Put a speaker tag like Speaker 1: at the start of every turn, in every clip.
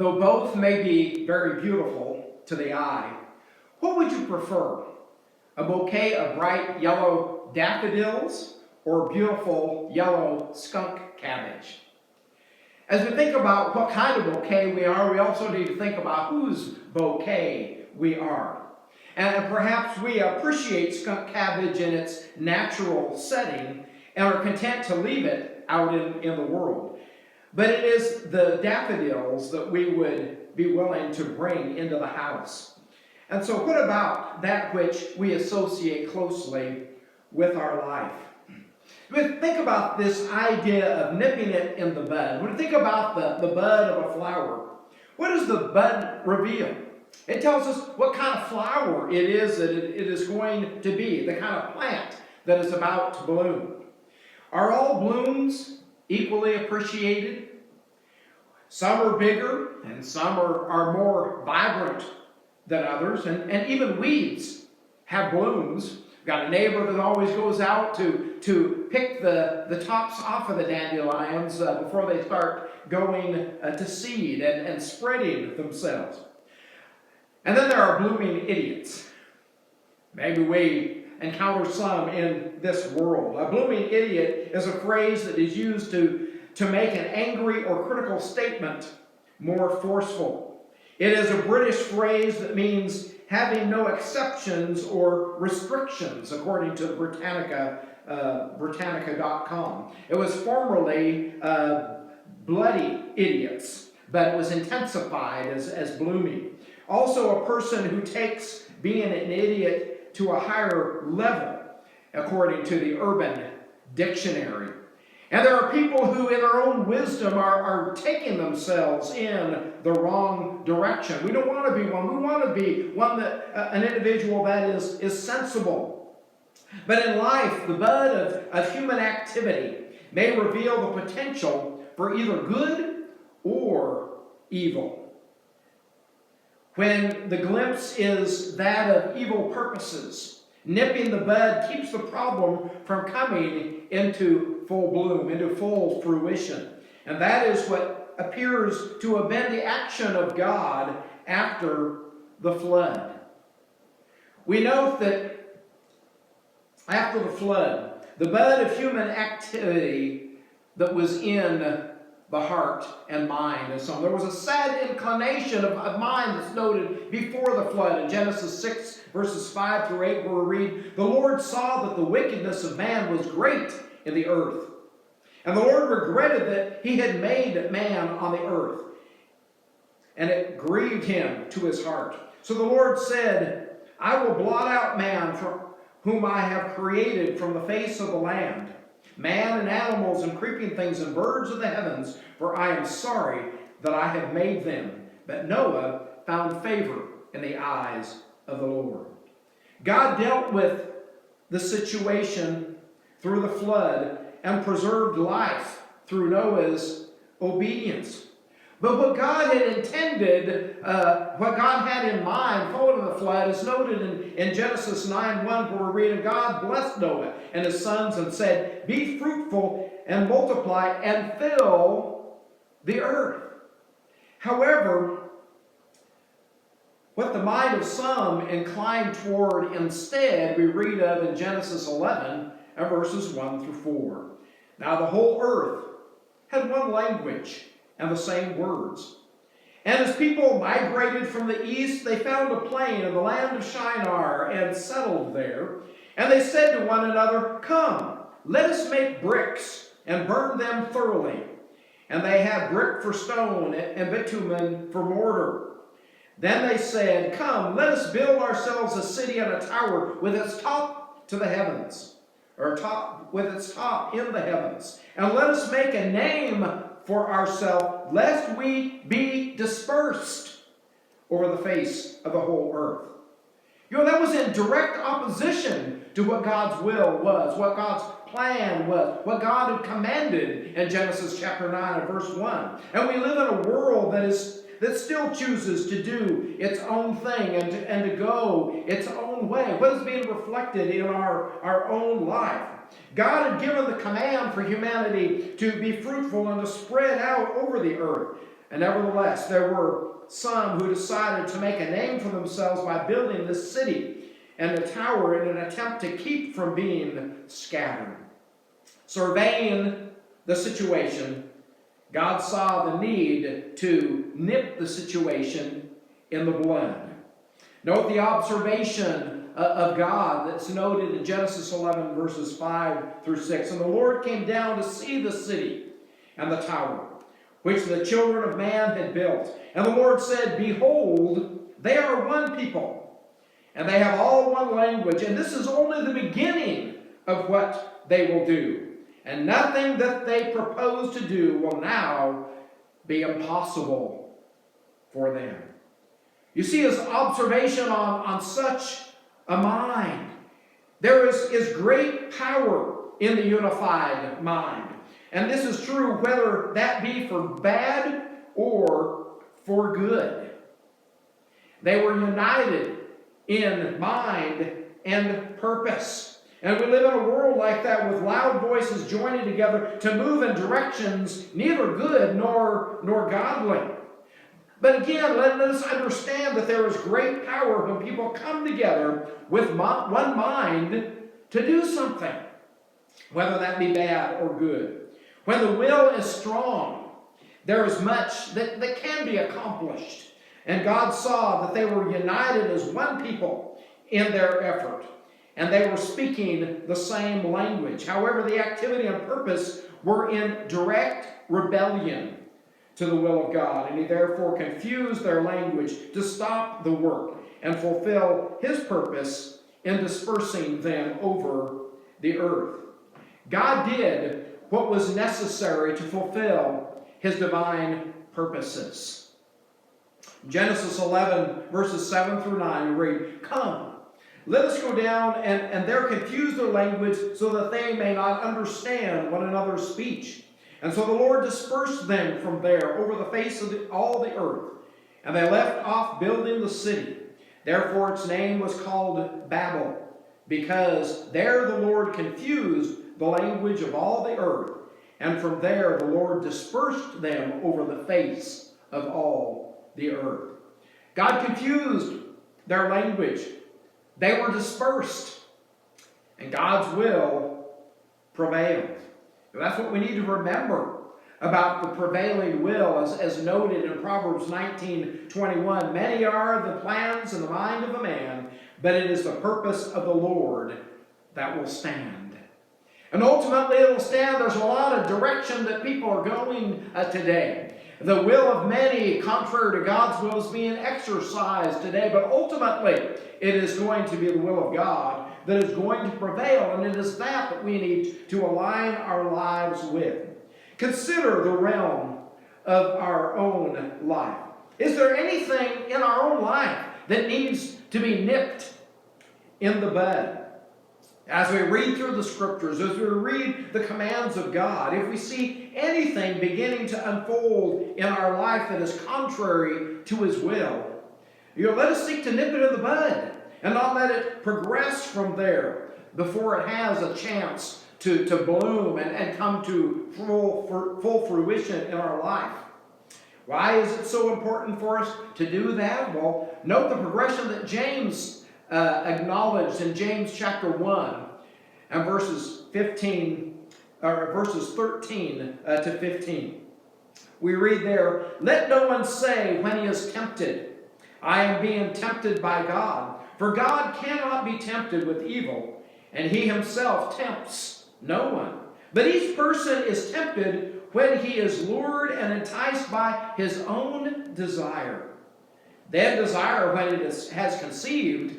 Speaker 1: Though both may be very beautiful to the eye, what would you prefer? A bouquet of bright yellow daffodils or beautiful yellow skunk cabbage? As we think about what kind of bouquet we are, we also need to think about whose bouquet we are. And perhaps we appreciate skunk cabbage in its natural setting and are content to leave it out in the world. But it is the daffodils that we would be willing to bring into the house. And so what about that which we associate closely with our life? When we think about this idea of nipping it in the bud, when we think about the bud of a flower, what does the bud reveal? It tells us what kind of flower it is that it is going to be, the kind of plant that is about to bloom. Are all blooms equally appreciated? Some are bigger and some are more vibrant than others, and even weeds have blooms. We've got a neighbor that always goes out to pick the tops off of the dandelions before they start going to seed and spreading themselves. And then there are blooming idiots. Maybe we encounter some in this world. A blooming idiot is a phrase that is used to make an angry or critical statement more forceful. It is a British phrase that means having no exceptions or restrictions, according to Britannica.com. It was formerly bloody idiots, but it was intensified as blooming. Also, a person who takes being an idiot to a higher level, according to the Urban Dictionary. And there are people who, in their own wisdom, are taking themselves in the wrong direction. We don't want to be one. We want to be one that an individual that is sensible. But in life, the bud of human activity may reveal the potential for either good or evil. When the glimpse is that of evil purposes, nipping the bud keeps the problem from coming into full bloom, into full fruition. And that is what appears to have been the action of God after the flood. We note that after the flood, the bud of human activity that was in the heart and mind and so on. There was a sad inclination of mind that's noted before the flood in Genesis 6, verses 5 through 8, where we read, "The Lord saw that the wickedness of man was great in the earth. And the Lord regretted that he had made man on the earth. And it grieved him to his heart. So the Lord said, I will blot out man from whom I have created from the face of the land, man and animals and creeping things and birds of the heavens, for I am sorry that I have made them. But Noah found favor in the eyes of the Lord." God dealt with the situation through the flood and preserved life through Noah's obedience. But what God had intended, what God had in mind following the flood is noted in Genesis 9:1, where we read, "And God blessed Noah and his sons and said, Be fruitful and multiply and fill the earth." However, what the mind of some inclined toward instead, we read of in Genesis 11, verses 1 through 4. "Now the whole earth had one language and the same words. And as people migrated from the east, they found a plain in the land of Shinar and settled there. And they said to one another, Come, let us make bricks and burn them thoroughly. And they had brick for stone and bitumen for mortar. Then they said, Come, let us build ourselves a city and a tower with its top to the heavens, or with its top in the heavens. And let us make a name for ourselves, lest we be dispersed over the face of the whole earth." You know, that was in direct opposition to what God's will was, what God's plan was, what God had commanded in Genesis chapter 9 and verse 1. And we live in a world that still chooses to do its own thing and to go its own way. What is being reflected in our own life? God had given the command for humanity to be fruitful and to spread out over the earth. And nevertheless, there were some who decided to make a name for themselves by building this city and the tower in an attempt to keep from being scattered. Surveying the situation, God saw the need to nip the situation in the bud. Note the observation of God that's noted in Genesis 11, verses 5 through 6. And the Lord came down to see the city and the tower, which the children of man had built. And the Lord said, Behold, they are one people, and they have all one language, and this is only the beginning of what they will do. And nothing that they propose to do will now be impossible for them. You see his observation on such a mind. There is great power in the unified mind. And this is true whether that be for bad or for good. They were united in mind and purpose. And we live in a world like that with loud voices joining together to move in directions neither good nor godly. But again, let us understand that there is great power when people come together with one mind to do something, whether that be bad or good. When the will is strong, there is much that can be accomplished. And God saw that they were united as one people in their effort. And they were speaking the same language. However, the activity and purpose were in direct rebellion to the will of God. And he therefore confused their language to stop the work and fulfill his purpose in dispersing them over the earth. God did what was necessary to fulfill his divine purposes. Genesis 11, verses 7 through 9, we read, Come, let us go down and there confuse their language so that they may not understand one another's speech. And so the Lord dispersed them from there over the face of all the earth. And they left off building the city. Therefore its name was called Babel, because there the Lord confused the language of all the earth. And from there the Lord dispersed them over the face of all the earth. God confused their language. They were dispersed. And God's will prevailed. That's what we need to remember about the prevailing will, as noted in Proverbs 19:21. Many are the plans in the mind of a man, but it is the purpose of the Lord that will stand. And ultimately it will stand. There's a lot of direction that people are going today. The will of many, contrary to God's will, is being exercised today. But ultimately, it is going to be the will of God that is going to prevail. And it is that we need to align our lives with. Consider the realm of our own life. Is there anything in our own life that needs to be nipped in the bud? As we read through the scriptures, as we read the commands of God, if we see anything beginning to unfold in our life that is contrary to his will, let us seek to nip it in the bud and not let it progress from there before it has a chance to bloom and come to full fruition in our life. Why is it so important for us to do that? Well, note the progression that James acknowledged in James chapter 1 and verses 13 to 15. We read there, Let no one say when he is tempted, I am being tempted by God. For God cannot be tempted with evil, and he himself tempts no one. But each person is tempted when he is lured and enticed by his own desire. Then desire, when it has conceived,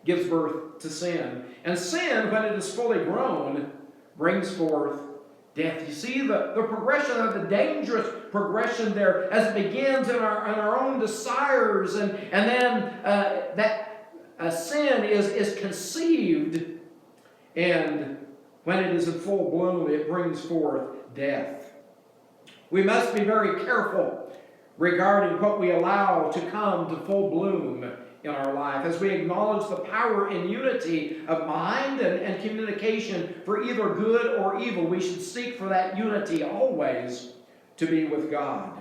Speaker 1: gives birth to sin. And sin, when it is fully grown, brings forth death. You see the progression of the dangerous progression there as it begins in our own desires, and then that sin is conceived, and when it is in full bloom, it brings forth death. We must be very careful regarding what we allow to come to full bloom in our life, as we acknowledge the power and unity of mind and communication for either good or evil. We should seek for that unity always to be with God.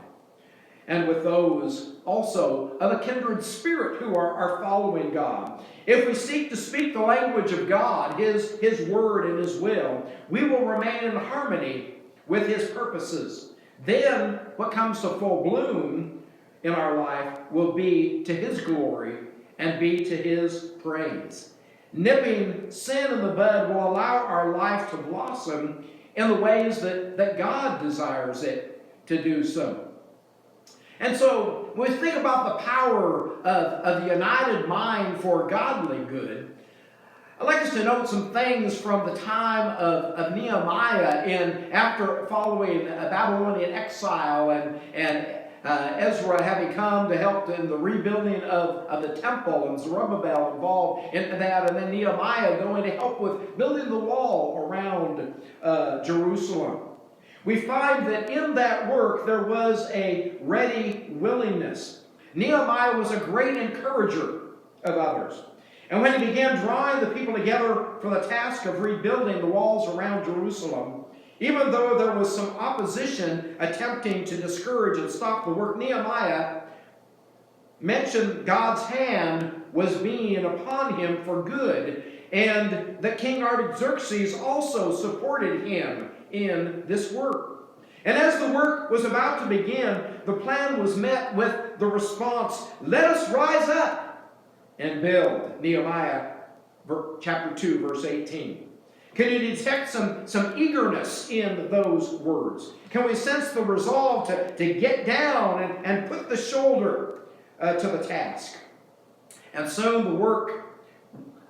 Speaker 1: and with those also of a kindred spirit who are following God. If we seek to speak the language of God, His word and His will, we will remain in harmony with His purposes. Then what comes to full bloom in our life will be to His glory and be to His praise. Nipping sin in the bud will allow our life to blossom in the ways that God desires it to do so. And so, when we think about the power of the united mind for godly good, I'd like us to note some things from the time of Nehemiah after following a Babylonian exile and Ezra having come to help in the rebuilding of the temple, and Zerubbabel involved in that, and then Nehemiah going to help with building the wall around Jerusalem. We find that in that work there was a ready willingness. Nehemiah was a great encourager of others. And when he began drawing the people together for the task of rebuilding the walls around Jerusalem, even though there was some opposition attempting to discourage and stop the work, Nehemiah mentioned God's hand was being upon him for good, and that King Artaxerxes also supported him in this work. And as the work was about to begin, the plan was met with the response, "Let us rise up and build." Nehemiah chapter 2, verse 18. Can you detect some eagerness in those words? Can we sense the resolve to get down and put the shoulder to the task? And soon the work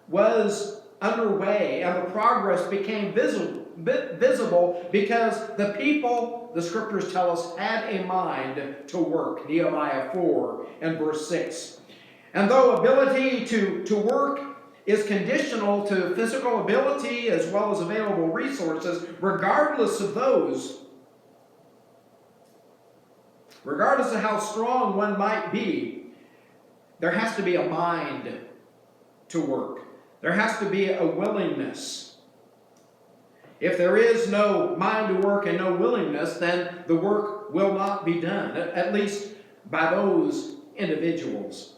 Speaker 1: was underway, and the progress became visible because the people, the scriptures tell us, had a mind to work. Nehemiah 4 and verse 6. And though ability to work is conditional to physical ability as well as available resources, regardless of how strong one might be, there has to be a mind to work. There has to be a willingness. If there is no mind to work and no willingness, then the work will not be done, at least by those individuals.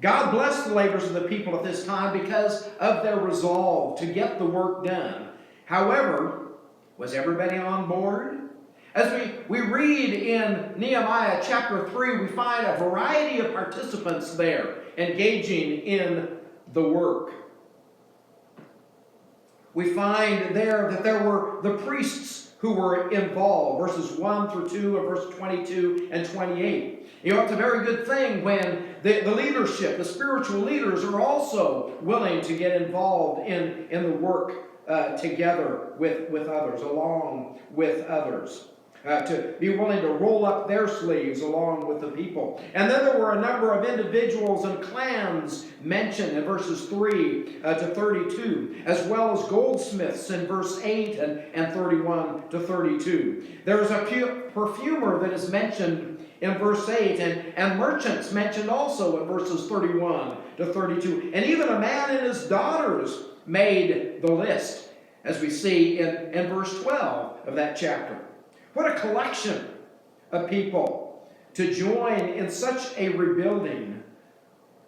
Speaker 1: God blessed the labors of the people at this time because of their resolve to get the work done. However, was everybody on board? As we read in Nehemiah chapter 3, we find a variety of participants there engaging in the work. We find there that there were the priests who were involved, verses 1 through 2 and verse 22 and 28. You know, it's a very good thing when the leadership, the spiritual leaders, are also willing to get involved in the work together with others, along with others. To be willing to roll up their sleeves along with the people. And then there were a number of individuals and clans mentioned in verses 3 to 32, as well as goldsmiths in verse 8 and 31 to 32. There is a perfumer that is mentioned in verse 8, and merchants mentioned also in verses 31 to 32. And even a man and his daughters made the list, as we see in verse 12 of that chapter. What a collection of people to join in such a rebuilding.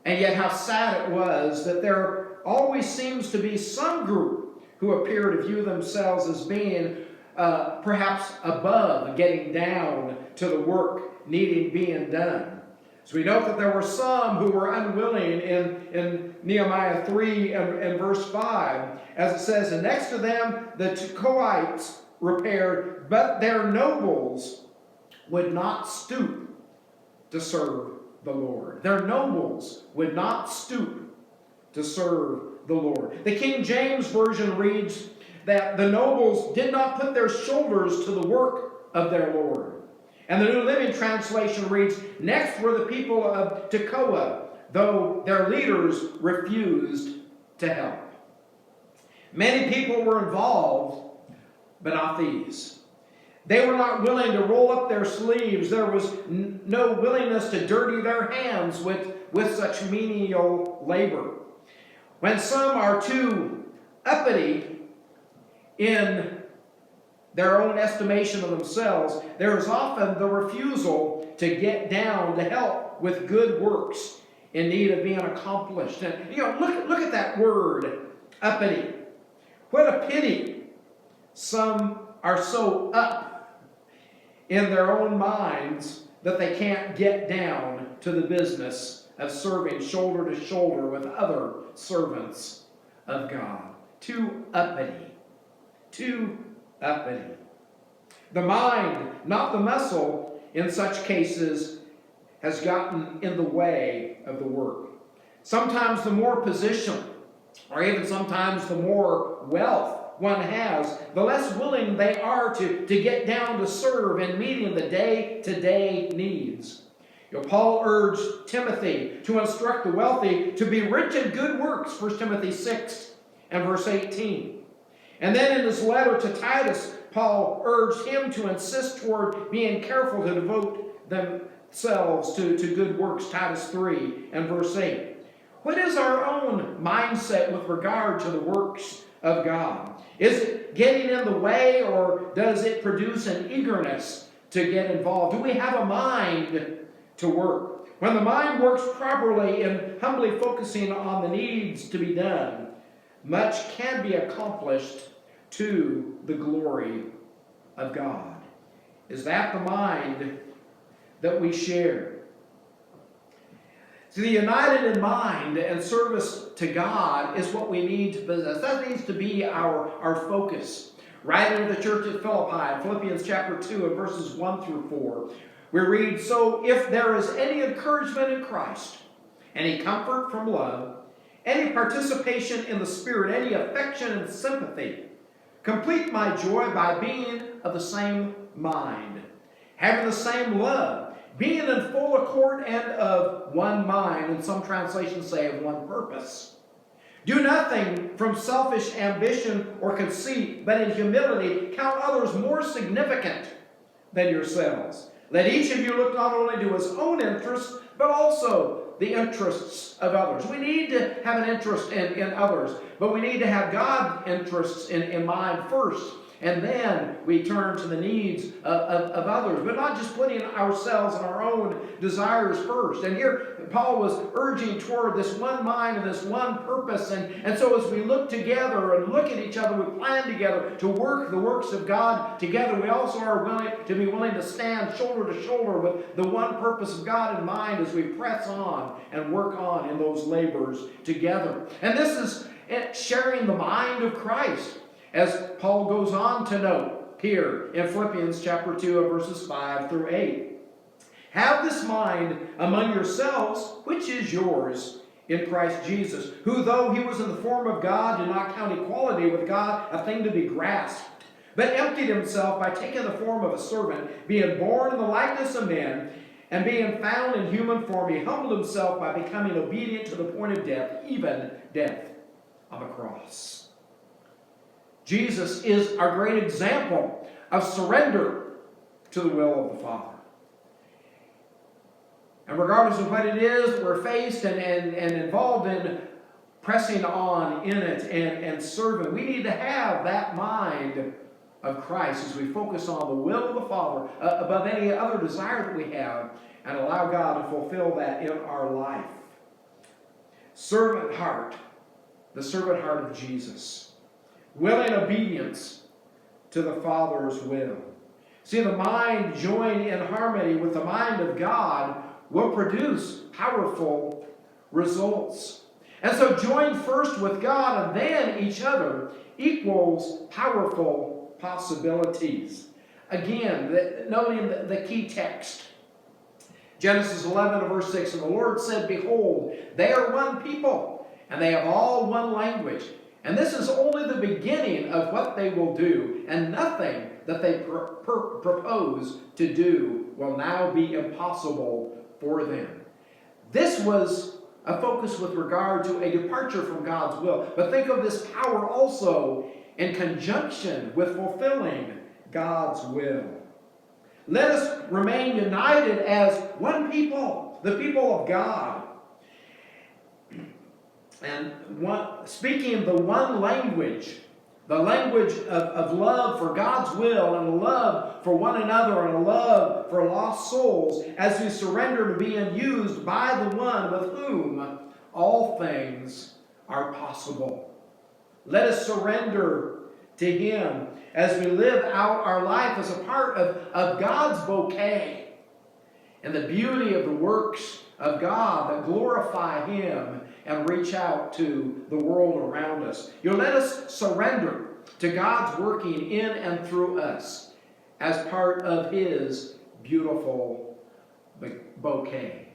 Speaker 1: And yet how sad it was that there always seems to be some group who appear to view themselves as being perhaps above getting down to the work needing being done. So we note that there were some who were unwilling in Nehemiah 3 and verse 5. As it says, and next to them the Tekoites repaired, but their nobles would not stoop to serve the Lord. Their nobles would not stoop to serve the Lord. The King James Version reads that the nobles did not put their shoulders to the work of their Lord. And the New Living Translation reads, next were the people of Tekoa, though their leaders refused to help. Many people were involved, but not these. They were not willing to roll up their sleeves. There was no willingness to dirty their hands with such menial labor. When some are too uppity in their own estimation of themselves, there is often the refusal to get down to help with good works in need of being accomplished. And look at that word, uppity. What a pity some are so up in their own minds that they can't get down to the business of serving shoulder to shoulder with other servants of God. Too uppity. Too uppity. The mind, not the muscle, in such cases has gotten in the way of the work. Sometimes the more position, or even sometimes the more wealth one has, the less willing they are to get down to serve in meeting the day-to-day needs. Paul urged Timothy to instruct the wealthy to be rich in good works, 1 Timothy 6 and verse 18. And then in his letter to Titus, Paul urged him to insist toward being careful to devote themselves to good works, Titus 3 and verse 8. What is our own mindset with regard to the works of God? Is it getting in the way, or does it produce an eagerness to get involved? Do we have a mind to work? When the mind works properly and humbly focusing on the needs to be done, much can be accomplished to the glory of God. Is that the mind that we share? See, the united in mind and service to God is what we need to possess. That needs to be our focus. Writing to the church at Philippi, Philippians chapter 2 and verses 1 through 4, we read, "So if there is any encouragement in Christ, any comfort from love, any participation in the Spirit, any affection and sympathy, complete my joy by being of the same mind, having the same love, being in full accord and of one mind," and some translations say of one purpose. "Do nothing from selfish ambition or conceit, but in humility count others more significant than yourselves. Let each of you look not only to his own interests, but also the interests of others." We need to have an interest in others, but we need to have God's interests in mind first. And then we turn to the needs of others, but not just putting ourselves and our own desires first. And here Paul was urging toward this one mind and this one purpose. And so as we look together and look at each other, we plan together to work the works of God together. We also are willing to stand shoulder to shoulder with the one purpose of God in mind as we press on and work on in those labors together. And this is sharing the mind of Christ, as Paul goes on to note here in Philippians chapter 2 and verses 5 through 8. "Have this mind among yourselves, which is yours in Christ Jesus, who though he was in the form of God, did not count equality with God a thing to be grasped, but emptied himself by taking the form of a servant, being born in the likeness of men, and being found in human form, he humbled himself by becoming obedient to the point of death, even death on the cross." Jesus is our great example of surrender to the will of the Father. And regardless of what it is that we're faced and involved in, pressing on in it and serving, we need to have that mind of Christ as we focus on the will of the Father above any other desire that we have, and allow God to fulfill that in our life. Servant heart, the servant heart of Jesus. Willing obedience to the Father's will. See, the mind joined in harmony with the mind of God will produce powerful results. And so joined first with God and then each other equals powerful possibilities. Again, noting the key text. Genesis 11 and verse 6, "And the Lord said, Behold, they are one people, and they have all one language. And this is only the beginning of what they will do, and nothing that they propose to do will now be impossible for them." This was a focus with regard to a departure from God's will. But think of this power also in conjunction with fulfilling God's will. Let us remain united as one people, the people of God. And speaking the one language The language of love for God's will and a love for one another and a love for lost souls as we surrender to being used by the one with whom all things are possible. Let us surrender to Him as we live out our life as a part of God's bouquet and the beauty of the works of God that glorify Him and reach out to the world around us. Let us surrender to God's working in and through us as part of His beautiful bouquet.